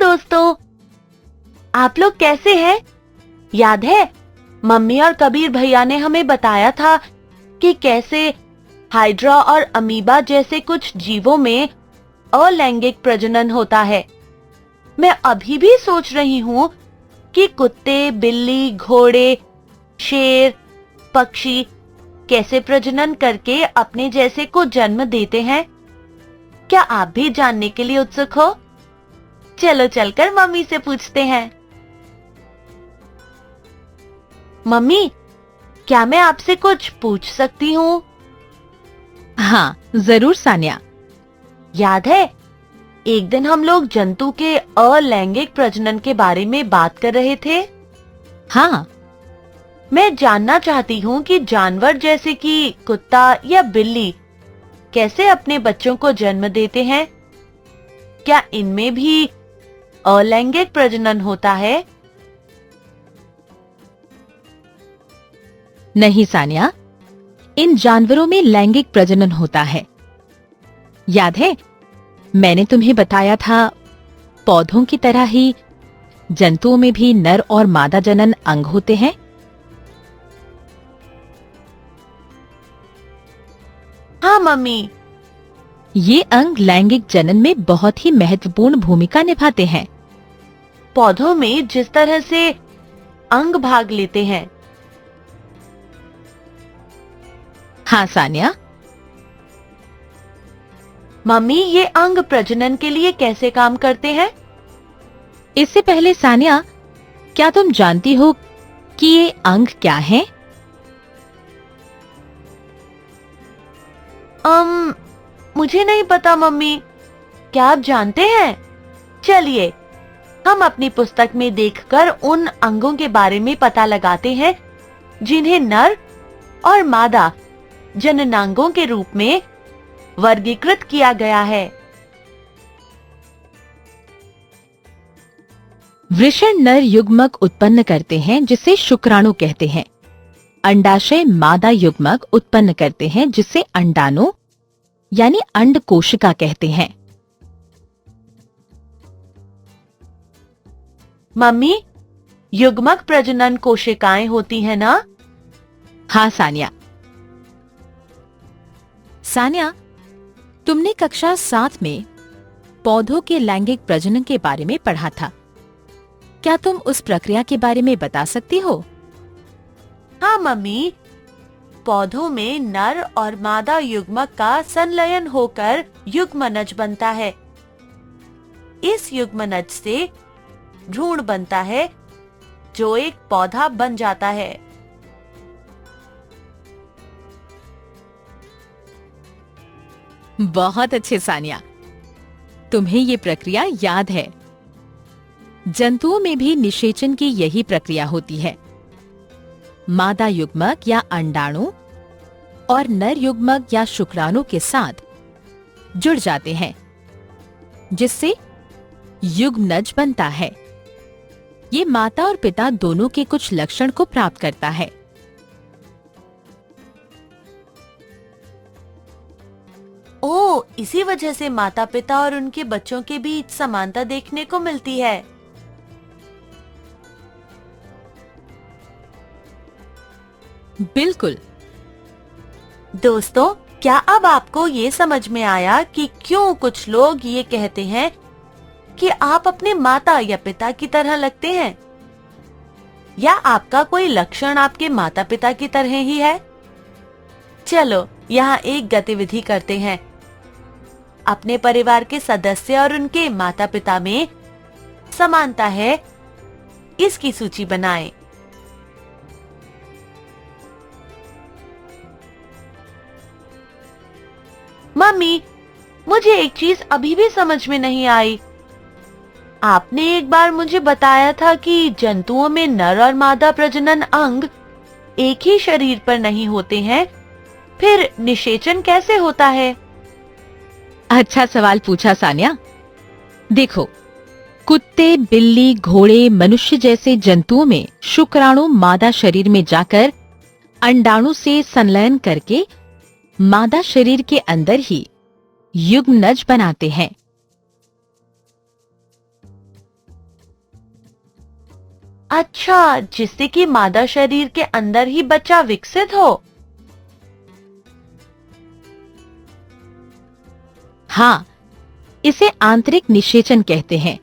दोस्तों, आप लोग कैसे हैं? याद है मम्मी और कबीर भैया ने हमें बताया था कि कैसे हाइड्रा और अमीबा जैसे कुछ जीवों में अलैंगिक प्रजनन होता है। मैं अभी भी सोच रही हूँ कि कुत्ते, बिल्ली, घोड़े, शेर, पक्षी कैसे प्रजनन करके अपने जैसे को जन्म देते हैं। क्या आप भी जानने के लिए उत्सुक हो? चलो चलकर मम्मी से पूछते हैं। मम्मी, क्या मैं आपसे कुछ पूछ सकती हूँ? हाँ, जरूर सानिया। याद है एक दिन हम लोग जंतु के अलैंगिक प्रजनन के बारे में बात कर रहे थे। हाँ, मैं जानना चाहती हूँ कि जानवर जैसे कि कुत्ता या बिल्ली कैसे अपने बच्चों को जन्म देते हैं। क्या इनमें भी अलैंगिक प्रजनन होता है? नहीं सानिया, इन जानवरों में लैंगिक प्रजनन होता है। याद है मैंने तुम्हें बताया था, पौधों की तरह ही जंतुओं में भी नर और मादा जनन अंग होते हैं। हाँ मम्मी। ये अंग लैंगिक जनन में बहुत ही महत्वपूर्ण भूमिका निभाते हैं। पौधों में जिस तरह से अंग भाग लेते हैं। हाँ सानिया। मम्मी, ये अंग प्रजनन के लिए कैसे काम करते हैं? इससे पहले सानिया, क्या तुम जानती हो कि ये अंग क्या हैं? मुझे नहीं पता मम्मी, क्या आप जानते हैं? चलिए हम अपनी पुस्तक में देखकर उन अंगों के बारे में पता लगाते हैं जिन्हें नर और मादा जननांगों के रूप में वर्गीकृत किया गया है। वृषण नर युग्मक उत्पन्न करते हैं जिसे शुक्राणु कहते हैं। अंडाशय मादा युग्मक उत्पन्न करते हैं जिसे अंडाणु यानी अंड कोशिका कहते हैं। मम्मी, युग्मक प्रजनन कोशिकाएं होती हैं ना? हाँ सानिया। सानिया, तुमने कक्षा 7 में पौधों के लैंगिक प्रजनन के बारे में पढ़ा था। क्या तुम उस प्रक्रिया के बारे में बता सकती हो? हाँ मम्मी, पौधों में नर और मादा युग्मक का संलयन होकर युग्मनज बनता है। इस युग्मनज से भ्रूण बनता है जो एक पौधा बन जाता है। बहुत अच्छे सानिया, तुम्हें ये प्रक्रिया याद है। जंतुओं में भी निषेचन की यही प्रक्रिया होती है। मादा युग्मक या अंडाणु और नर युग्मक या शुक्राणु के साथ जुड़ जाते हैं जिससे युग्मनज बनता है। ये माता और पिता दोनों के कुछ लक्षण को प्राप्त करता है। ओह, इसी वजह से माता पिता और उनके बच्चों के बीच समानता देखने को मिलती है। बिल्कुल। दोस्तों, क्या अब आपको ये समझ में आया कि क्यों कुछ लोग ये कहते हैं कि आप अपने माता या पिता की तरह लगते हैं? या आपका कोई लक्षण आपके माता पिता की तरह ही है? चलो यहाँ एक गतिविधि करते हैं। अपने परिवार के सदस्य और उनके माता पिता में समानता है, इसकी सूची बनाएं। मम्मी, मुझे एक चीज अभी भी समझ में नहीं आई। आपने एक बार मुझे बताया था कि जंतुओं में नर और मादा प्रजनन अंग एक ही शरीर पर नहीं होते हैं, फिर निषेचन कैसे होता है? अच्छा सवाल पूछा सानिया। देखो, कुत्ते, बिल्ली, घोड़े, मनुष्य जैसे जंतुओं में शुक्राणु मादा शरीर में जाकर अंडाणु से संलयन करके मादा शरीर के अंदर ही युग्मनज बनाते हैं। अच्छा, जिससे कि मादा शरीर के अंदर ही बच्चा विकसित हो। हाँ, इसे आंतरिक निषेचन कहते हैं।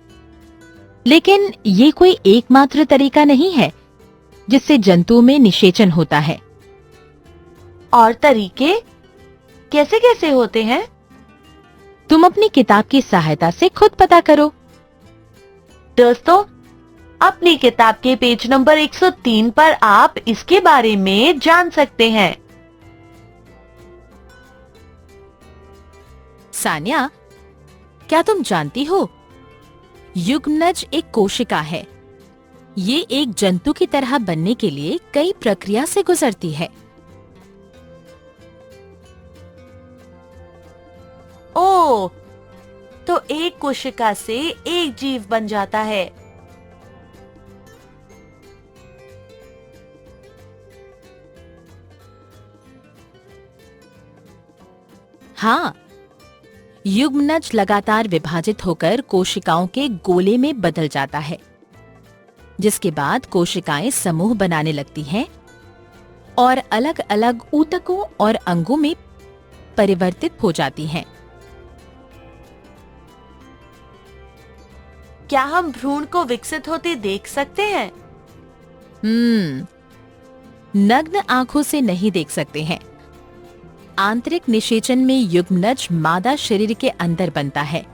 लेकिन ये कोई एकमात्र तरीका नहीं है जिससे जंतुओं में निषेचन होता है। और तरीके कैसे कैसे होते हैं? तुम अपनी किताब की सहायता से खुद पता करो। दोस्तों, अपनी किताब के पेज नंबर 103 पर आप इसके बारे में जान सकते हैं। सान्या, क्या तुम जानती हो, युग्मनज एक कोशिका है। ये एक जंतु की तरह बनने के लिए कई प्रक्रिया से गुजरती है। ओह, तो एक कोशिका से एक जीव बन जाता है। हाँ, युग्मनज लगातार विभाजित होकर कोशिकाओं के गोले में बदल जाता है, जिसके बाद कोशिकाएं समूह बनाने लगती हैं और अलग अलग ऊतकों और अंगों में परिवर्तित हो जाती हैं। क्या हम भ्रूण को विकसित होते देख सकते हैं? नग्न आंखों से नहीं देख सकते हैं। आंतरिक निषेचन में युग्मनज मादा शरीर के अंदर बनता है।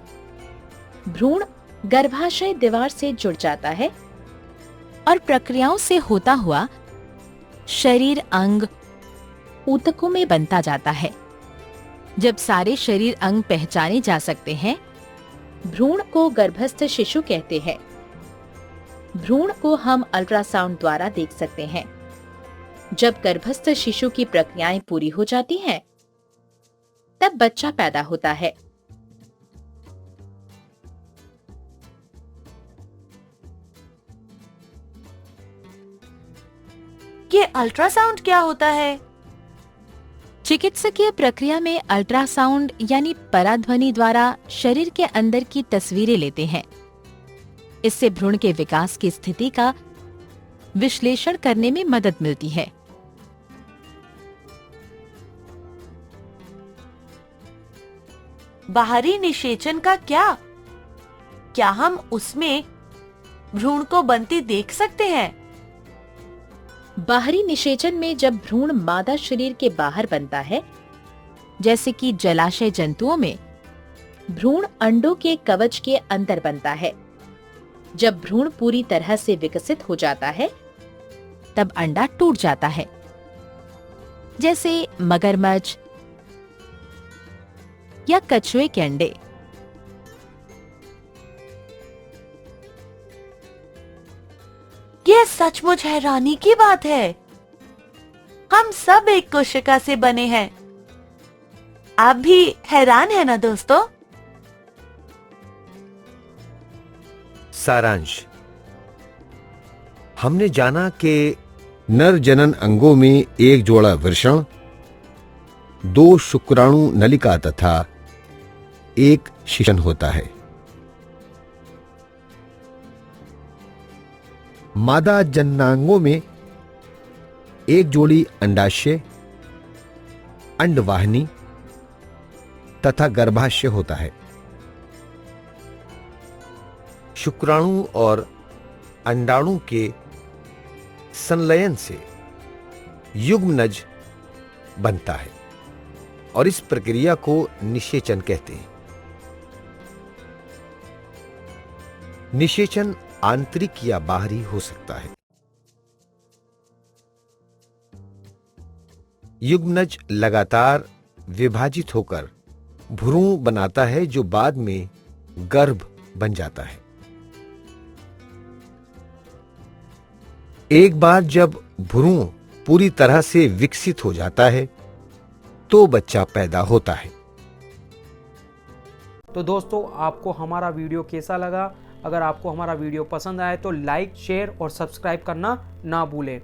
भ्रूण गर्भाशय दीवार से जुड़ जाता है और प्रक्रियाओं से होता हुआ शरीर अंग ऊतकों में बनता जाता है। जब सारे शरीर अंग पहचाने जा सकते हैं, भ्रूण को गर्भस्थ शिशु कहते हैं। भ्रूण को हम अल्ट्रासाउंड द्वारा देख सकते हैं। जब गर्भस्थ शिशु की प्रक्रियाएं पूरी हो जाती हैं, तब बच्चा पैदा होता है। ये अल्ट्रासाउंड क्या होता है? चिकित्सकीय प्रक्रिया में अल्ट्रासाउंड यानी पराध्वनि द्वारा शरीर के अंदर की तस्वीरें लेते हैं। इससे भ्रूण के विकास की स्थिति का विश्लेषण करने में मदद मिलती है। बाहरी निषेचन का क्या हम उसमें भ्रूण को बनती देख सकते हैं? बाहरी निषेचन में जब भ्रूण मादा शरीर के बाहर बनता है, जैसे कि जलाशय जंतुओं में, भ्रूण अंडों के कवच के अंदर बनता है। जब भ्रूण पूरी तरह से विकसित हो जाता है, तब अंडा टूट जाता है। जैसे मगरमच्छ या कछुए के अंडे। यह सचमुच हैरानी की बात है। हम सब एक कोशिका से बने हैं। आप भी हैरान है ना दोस्तों? सारांश, हमने जाना कि नर जनन अंगों में एक जोड़ा वृषण, 2 शुक्राणु नलिका तथा एक शिशन होता है। मादा जननांगों में एक जोड़ी अंडाशय, अंडवाहिनी तथा गर्भाशय होता है। शुक्राणु और अंडाणु के संलयन से युग्मनज बनता है और इस प्रक्रिया को निषेचन कहते हैं। निषेचन आंतरिक या बाहरी हो सकता है। युग्मनज लगातार विभाजित होकर भ्रूण बनाता है जो बाद में गर्भ बन जाता है। एक बार जब भ्रूण पूरी तरह से विकसित हो जाता है तो बच्चा पैदा होता है। तो दोस्तों, आपको हमारा वीडियो कैसा लगा? अगर आपको हमारा वीडियो पसंद आए तो लाइक, शेयर और सब्सक्राइब करना ना भूलें।